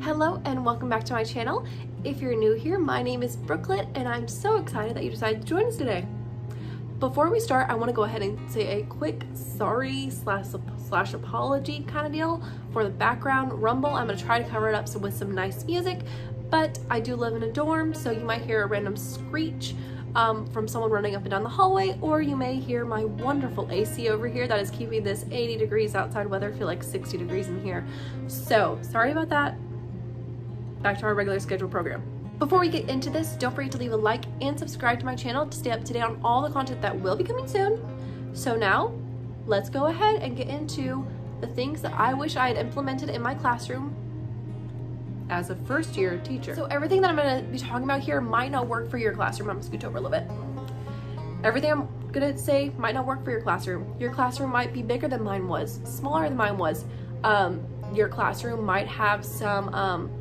Hello and welcome back to my channel. If you're new here, my name is Brooklyn and I'm so excited that you decided to join us today. Before we start, I want to go ahead and say a quick sorry slash apology kind of deal for the background rumble. I'm going to try to cover it up with some nice music, but I do live in a dorm, so you might hear a random screech from someone running up and down the hallway, or you may hear my wonderful AC over here that is keeping this 80 degrees outside weather feel like 60 degrees in here. So sorry about that. Back to our regular scheduled program. Before we get into this, don't forget to leave a like and subscribe to my channel to stay up to date on all the content that will be coming soon. So now, let's go ahead and get into the things that I wish I had implemented in my classroom as a first-year teacher. So everything that I'm going to be talking about here might not work for your classroom. I'm going to scoot over a little bit. Everything I'm going to say might not work for your classroom. Your classroom might be bigger than mine was, smaller than mine was. Your classroom might have some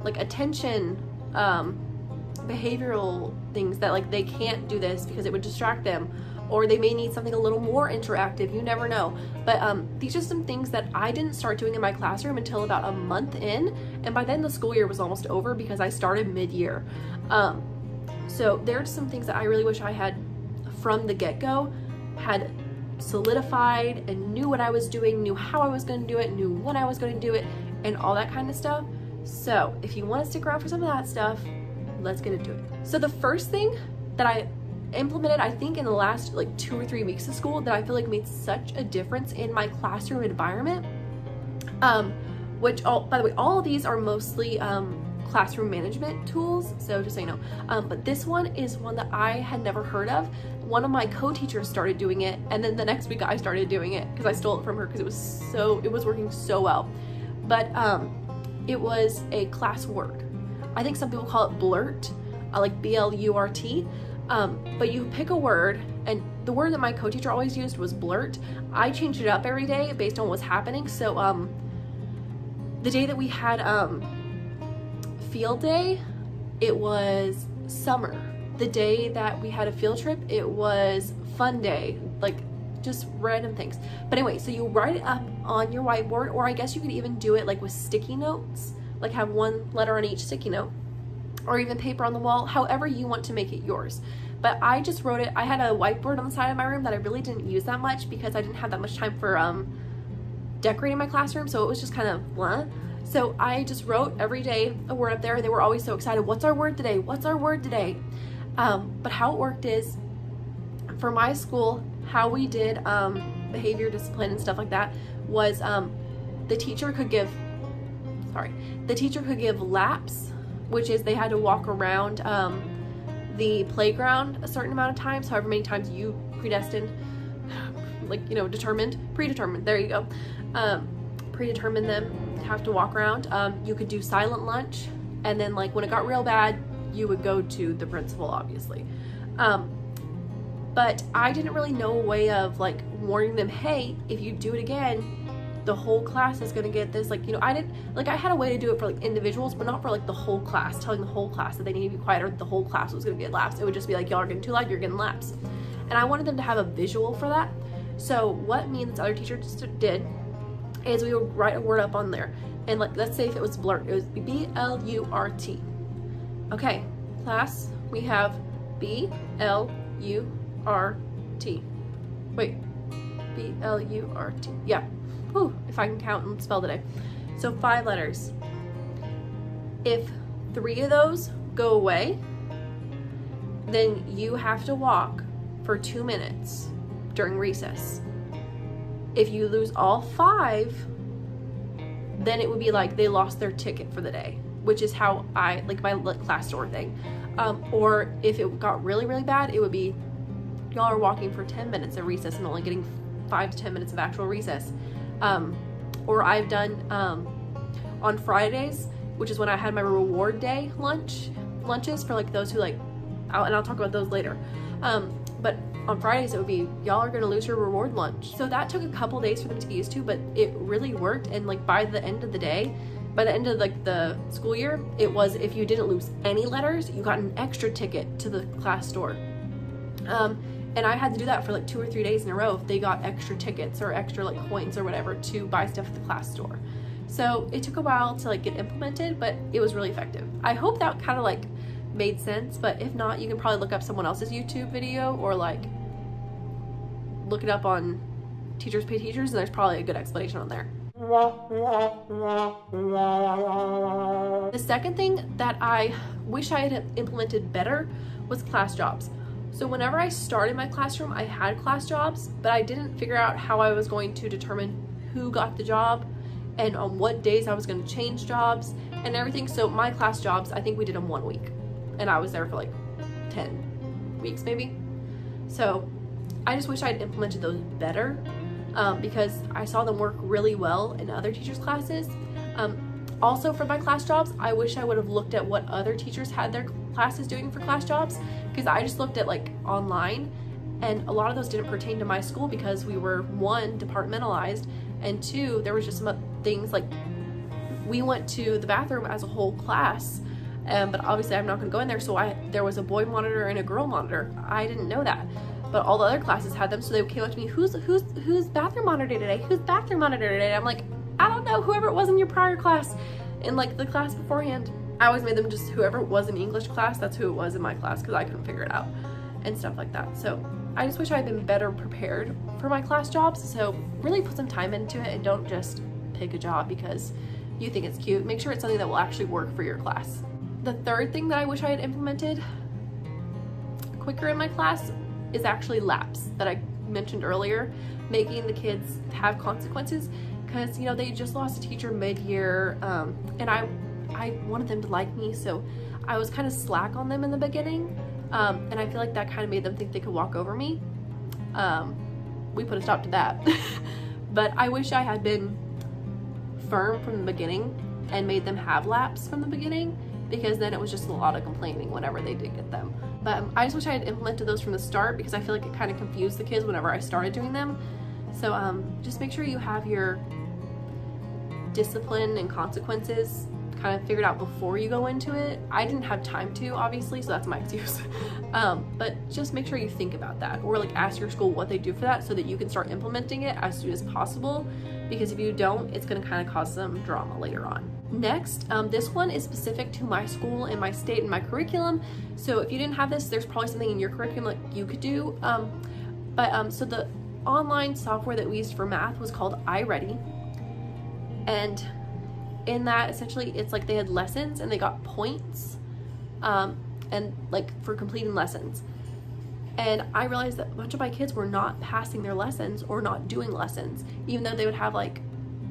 like attention behavioral things that like they can't do this because it would distract them, or they may need something a little more interactive. You never know. But these are some things that I didn't start doing in my classroom until about a month in, and by then the school year was almost over because I started mid-year. So there's some things that I really wish I had from the get-go had solidified and knew what I was doing, knew how I was going to do it, knew when I was going to do it, and all that kind of stuff. So if you want to stick around for some of that stuff, let's get into it. So the first thing that I implemented, I think in the last like 2 or 3 weeks of school, that I feel like made such a difference in my classroom environment, which by the way, all of these are mostly classroom management tools, so just so you know, but this one is one that I had never heard of. One of my co-teachers started doing it, and then the next week I started doing it because I stole it from her because it was working so well. But it was a class word. I think some people call it blurt, like B-L-U-R-T. But you pick a word, and the word that my co-teacher always used was blurt. I changed it up every day based on what's happening. So the day that we had field day, it was summer. The day that we had a field trip, it was fun day, like just random things. But anyway, so you write it up on your whiteboard, or I guess you could even do it like with sticky notes, like have one letter on each sticky note, or even paper on the wall, however you want to make it yours. But I just wrote it. I had a whiteboard on the side of my room that I really didn't use that much because I didn't have that much time for decorating my classroom, so it was just kind of blah. So I just wrote every day a word up there, and they were always so excited. What's our word today? What's our word today? But how it worked is, for my school, how we did behavior, discipline, and stuff like that was the teacher could give laps, which is they had to walk around the playground a certain amount of times, however many times you predetermined, there you go, predetermined them have to walk around. You could do silent lunch, and then like when it got real bad, you would go to the principal, obviously. But I didn't really know a way of like warning them, hey, if you do it again, the whole class is gonna get this. Like, you know, I had a way to do it for like individuals, but not for like the whole class, telling the whole class that they need to be quiet or the whole class was gonna get laps. It would just be like, y'all are getting too loud, you're getting laps. And I wanted them to have a visual for that. So what me and this other teacher just did is we would write a word up on there. And like, let's say if it was blurt, it was B-L-U-R-T. Okay, class, we have B-L-U-R-T. Wait, B-L-U-R-T. Yeah. Whew, if I can count and spell today. So 5 letters. If 3 of those go away, then you have to walk for 2 minutes during recess. If you lose all 5, then it would be like they lost their ticket for the day, which is how I like my class store thing. Or if it got really, really bad, it would be y'all are walking for 10 minutes at recess and only getting 5 to 10 minutes of actual recess. Or I've done on Fridays, which is when I had my reward day lunches for like those who like, and I'll talk about those later. But on Fridays it would be, y'all are gonna lose your reward lunch. So that took a couple days for them to get used to, but it really worked. And like by the end of the day, by the end of like the school year, it was if you didn't lose any letters, you got an extra ticket to the class store. And I had to do that for like 2 or 3 days in a row if they got extra tickets or extra like coins or whatever to buy stuff at the class store. So it took a while to like get implemented, but it was really effective. I hope that kind of like made sense, but if not, you can probably look up someone else's YouTube video or like look it up on Teachers Pay Teachers, and there's probably a good explanation on there. The second thing that I wish I had implemented better was class jobs. So whenever I started my classroom, I had class jobs, but I didn't figure out how I was going to determine who got the job and on what days I was going to change jobs and everything. So my class jobs, I think we did them 1 week, and I was there for like 10 weeks maybe. So I just wish I'd implemented those better, because I saw them work really well in other teachers' classes. Also for my class jobs, I wish I would have looked at what other teachers had their classes doing for class jobs, because I just looked at like online, and a lot of those didn't pertain to my school because we were, one, departmentalized, and two, there was just some things like we went to the bathroom as a whole class, but obviously I'm not going to go in there, so there was a boy monitor and a girl monitor. I didn't know that, but all the other classes had them, so they came up to me, who's bathroom monitor today? Who's bathroom monitor today? I'm like, I don't know, whoever it was in your prior class, in like the class beforehand. I always made them just whoever was in English class, that's who it was in my class, because I couldn't figure it out and stuff like that. So I just wish I had been better prepared for my class jobs. So really put some time into it and don't just pick a job because you think it's cute. Make sure it's something that will actually work for your class. The third thing that I wish I had implemented quicker in my class is actually laps that I mentioned earlier, making the kids have consequences, because you know they just lost a teacher mid-year, and I wanted them to like me, so I was kind of slack on them in the beginning, and I feel like that kind of made them think they could walk over me. We put a stop to that. But I wish I had been firm from the beginning and made them have laps from the beginning, because then it was just a lot of complaining whenever they did get them. But I just wish I had implemented those from the start, because I feel like it kind of confused the kids whenever I started doing them. So just make sure you have your discipline and consequences kind of figured out before you go into it. I didn't have time to, obviously, so that's my excuse. But just make sure you think about that, or like ask your school what they do for that so that you can start implementing it as soon as possible, because if you don't, it's going to kind of cause some drama later on. Next, this one is specific to my school and my state and my curriculum, so if you didn't have this, there's probably something in your curriculum that you could do. So the online software that we used for math was called iReady, and in that, essentially, it's like they had lessons and they got points, and like for completing lessons. And I realized that a bunch of my kids were not passing their lessons or not doing lessons, even though they would have like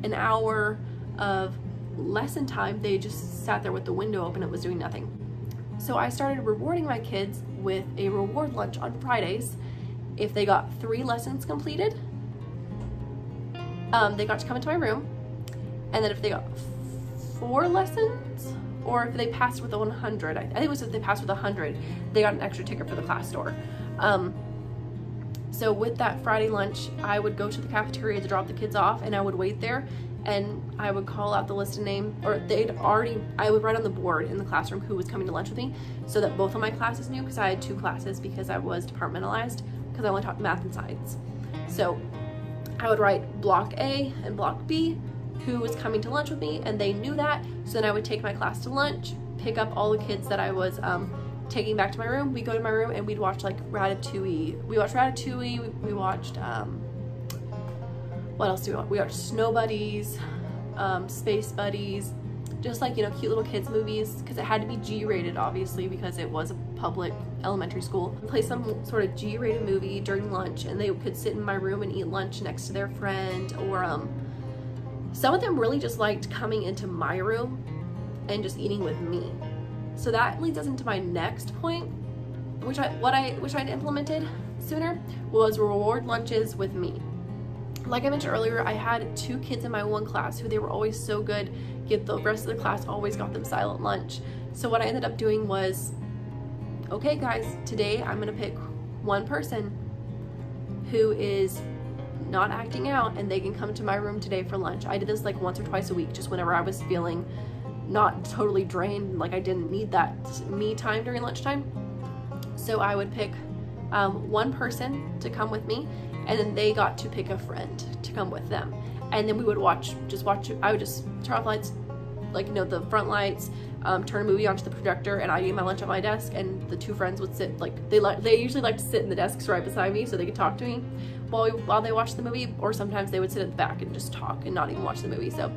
an hour of lesson time. They just sat there with the window open and was doing nothing. So I started rewarding my kids with a reward lunch on Fridays. If they got 3 lessons completed, they got to come into my room, and then if they got 4 lessons, or if they passed with 100, I think it was if they passed with 100, they got an extra ticket for the class store. So with that Friday lunch, I would go to the cafeteria to drop the kids off, and I would wait there, and I would call out the list of names, or I would write on the board in the classroom who was coming to lunch with me, so that both of my classes knew, because I had 2 classes because I was departmentalized, because I only taught math and science. So I would write block A and block B, who was coming to lunch with me, and they knew that. So then I would take my class to lunch, pick up all the kids that I was taking back to my room. We'd go to my room and we'd watch like Ratatouille. We watched Ratatouille, we watched, what else do we watch? We watched Snow Buddies, Space Buddies, just like, you know, cute little kids movies, because it had to be G-rated, obviously, because it was a public elementary school. Play some sort of G-rated movie during lunch, and they could sit in my room and eat lunch next to their friend, or some of them really just liked coming into my room and just eating with me. So that leads us into my next point, what I wish I'd implemented sooner, was reward lunches with me. Like I mentioned earlier, I had 2 kids in my one class who they were always so good, yet the rest of the class always got them silent lunch. So what I ended up doing was, okay guys, today I'm gonna pick one person who is not acting out, and they can come to my room today for lunch. I did this like once or twice a week, just whenever I was feeling not totally drained, like I didn't need that me time during lunchtime. So I would pick one person to come with me, and then they got to pick a friend to come with them. and then we would I would just turn off lights, like, you know, the front lights, turn a movie onto the projector, and I'd eat my lunch at my desk, and the two friends would sit, like, they usually like to sit in the desks right beside me so they could talk to me while they watched the movie, or sometimes they would sit at the back and just talk and not even watch the movie. So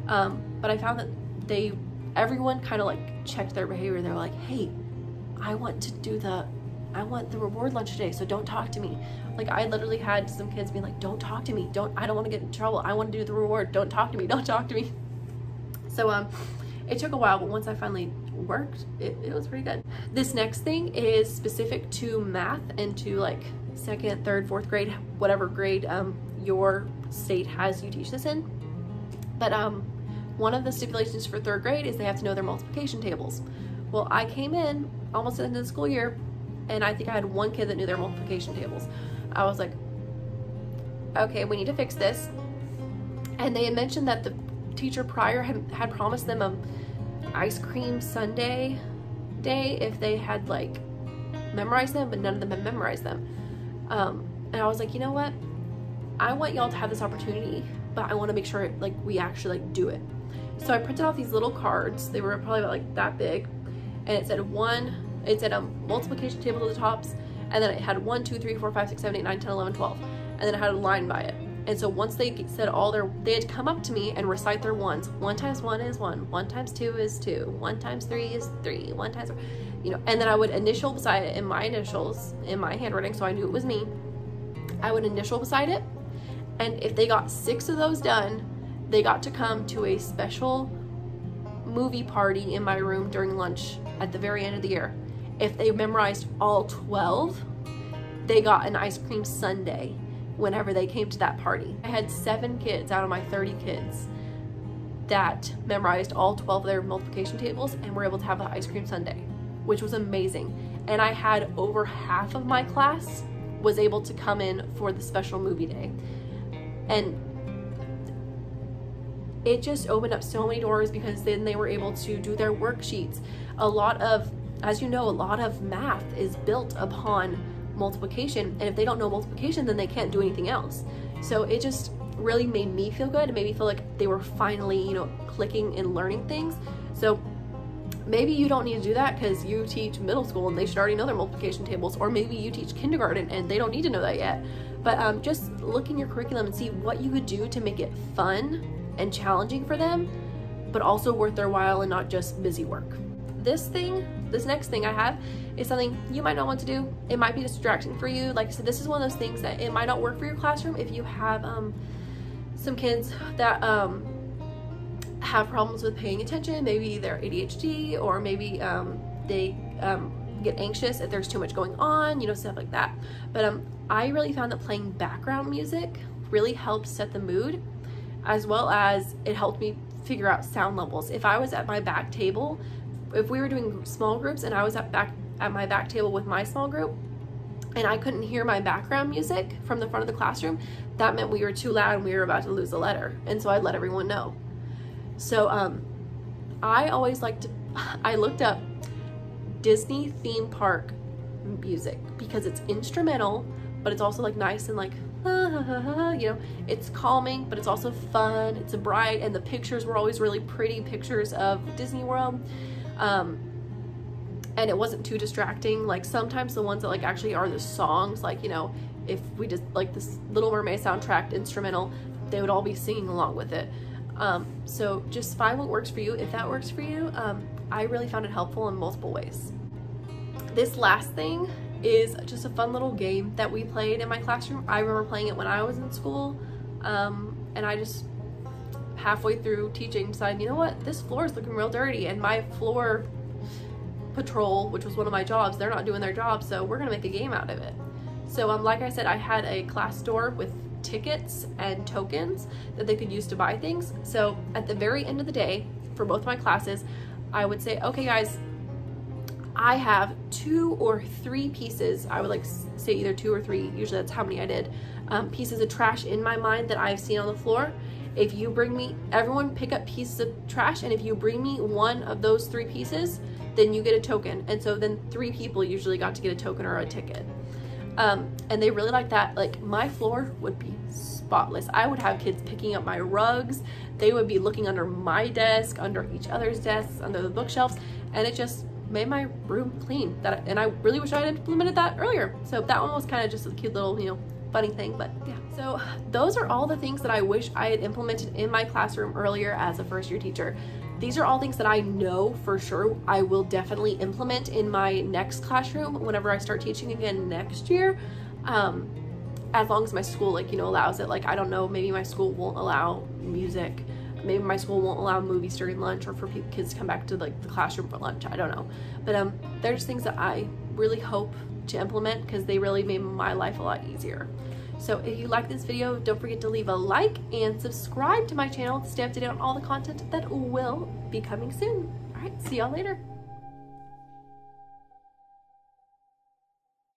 but I found that everyone kind of like checked their behavior. They're like, hey, I want the reward lunch today, so don't talk to me. Like, I literally had some kids being like, don't talk to me, I don't want to get in trouble, I want to do the reward, don't talk to me, don't talk to me. So it took a while, but once I finally worked, it was pretty good. This next thing is specific to math and to like 2nd, 3rd, 4th grade, whatever grade your state has you teach this in. But one of the stipulations for 3rd grade is they have to know their multiplication tables. Well, I came in almost at the end of the school year, and I think I had one kid that knew their multiplication tables. I was like, okay, we need to fix this. And they had mentioned that the teacher prior had promised them a ice cream sundae day if they had like memorized them, but none of them had memorized them. And I was like, you know what? I want y'all to have this opportunity, but I want to make sure like we actually like do it. So I printed out these little cards. They were probably about like that big, and it said a multiplication table to the tops, and then it had 1, 2, 3, 4, 5, 6, 7, 8, 9, 10, 11, 12, and then it had a line by it. And so once they said they had to come up to me and recite their ones. 1 times 1 is 1, 1 times 2 is 2, 1 times 3 is 3, 1 times, you know, and then I would initial beside it in my initials, in my handwriting, so I knew it was me. I would initial beside it, and if they got 6 of those done, they got to come to a special movie party in my room during lunch at the very end of the year. If they memorized all 12, they got an ice cream sundae whenever they came to that party. I had 7 kids out of my 30 kids that memorized all 12 of their multiplication tables and were able to have an ice cream sundae, which was amazing. And I had over half of my class was able to come in for the special movie day. And it just opened up so many doors, because then they were able to do their worksheets. A lot of, as you know, a lot of math is built upon multiplication, and if they don't know multiplication, then they can't do anything else. So it just really made me feel good. It made me feel like they were finally, you know, clicking and learning things. So maybe you don't need to do that because you teach middle school and they should already know their multiplication tables, or maybe you teach kindergarten and they don't need to know that yet. But just look in your curriculum and see what you could do to make it fun and challenging for them, but also worth their while and not just busy work. This next thing I have is something you might not want to do. It might be distracting for you. Like I said, this is one of those things that it might not work for your classroom if you have some kids that have problems with paying attention. Maybe they're ADHD, or maybe they get anxious if there's too much going on, you know, stuff like that. But I really found that playing background music really helps set the mood, as well as it helped me figure out sound levels. If I was at my back table, if we were doing small groups and I was at my back table with my small group and I couldn't hear my background music from the front of the classroom, that meant we were too loud and we were about to lose a letter. And so I'd let everyone know. So I looked up Disney theme park music because it's instrumental, but it's also like nice and like, you know, it's calming, but it's also fun. It's bright, and the pictures were always really pretty pictures of Disney World. And it wasn't too distracting. Like sometimes the ones that like actually are the songs, like, you know, if we just like this Little Mermaid soundtrack instrumental, they would all be singing along with it. So just find what works for you. If that works for you, I really found it helpful in multiple ways. This last thing is just a fun little game that we played in my classroom. I remember playing it when I was in school, and I just halfway through teaching decided, you know what, this floor is looking real dirty, and my floor patrol, which was one of my jobs, they're not doing their job, so we're gonna make a game out of it. So like I said, I had a class store with tickets and tokens that they could use to buy things. So at the very end of the day, for both my classes, I would say, okay guys, I have 2 or 3 pieces, I would like say either 2 or 3, usually that's how many I did, pieces of trash in my mind that I've seen on the floor. If you bring me, everyone pick up pieces of trash, and if you bring me one of those 3 pieces, then you get a token. And so then 3 people usually got to get a token or a ticket. And they really liked that. Like my floor would be spotless. I would have kids picking up my rugs. They would be looking under my desk, under each other's desks, under the bookshelves, and it just made my room clean. And I really wish I had implemented that earlier. So that one was kind of just a cute little, you know, funny thing, but yeah. So those are all the things that I wish I had implemented in my classroom earlier as a first year teacher. These are all things that I know for sure I will definitely implement in my next classroom whenever I start teaching again next year. As long as my school, like, you know, allows it. Like, I don't know, maybe my school won't allow music. Maybe my school won't allow movies during lunch, or for kids to come back to like the classroom for lunch. I don't know. But there's things that I really hope to implement because they really made my life a lot easier. So if you like this video, don't forget to leave a like and subscribe to my channel to stay up to date on all the content that will be coming soon. All right, see y'all later.